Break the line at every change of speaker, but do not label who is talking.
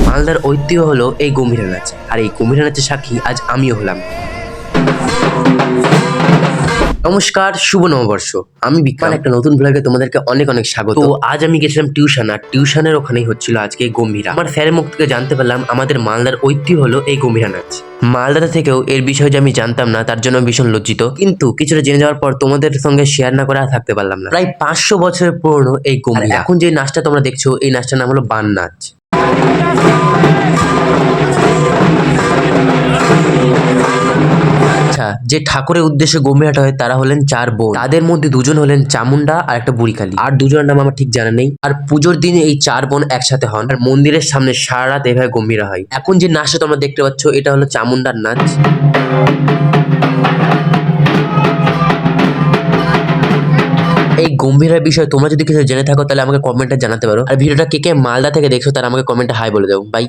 মালদার ঐতিহ্য হলো এই গম্ভীরা নাচ, আর এই গম্ভীরা নাচের সাক্ষী আজ আমিও হলাম। নমস্কার, শুভ নববর্ষ। আমি বিক্রম, একটা নতুন ব্লগে তোমাদেরকে অনেক অনেক স্বাগত। তো আজ আমি গেছিলাম টিউশন, আর টিউশনের ওখানেই হচ্ছিল আজকে গম্ভীরা। আমার স্যারের মুখ থেকে জানতে পারলাম আমাদের মালদার ঐতিহ্য হলো এই গম্ভীরা নাচ। মালদাতে থেকেও এর বিষয়ে যে আমি জানতাম না, তার জন্য ভীষণ লজ্জিত। কিন্তু কিছুটা জেনে যাওয়ার পর তোমাদের সঙ্গে শেয়ার না করে আর থাকতে পারলাম না। প্রায় 500 বছরের পুরনো এই গম্ভীরা। এখন যে নাচটা তোমরা দেখছো, এই নাচটার নাম হলো বান নাচ। যে ঠাকুরের উদ্দেশ্যে গম্ভীরাটা হয় তারা হলেন 4 বোন। তাদের মধ্যে দুজন হলেন চামুন্ডা আর একটা বুড়িকালী, আর দুজনের নাম আমার ঠিক জানা নেই। আর পুজোর দিনে এই 4 বোন একসাথে হন, আর মন্দিরের সামনে সারা রাত এভাবে গম্ভীরা হয়। এখন যে নাচটা তোমরা দেখতে পাচ্ছ, এটা হলো চামুন্ডার নাচ। এই গম্ভীরার বিষয়ে তোমরা যদি কিছু জেনে থাকো, তাহলে আমাকে কমেন্টে জানাতে পারো। আর ভিডিওটা কে কে মালদা থেকে দেখছো, তারা আমাকে কমেন্টে হাই বলে দাও। বাই।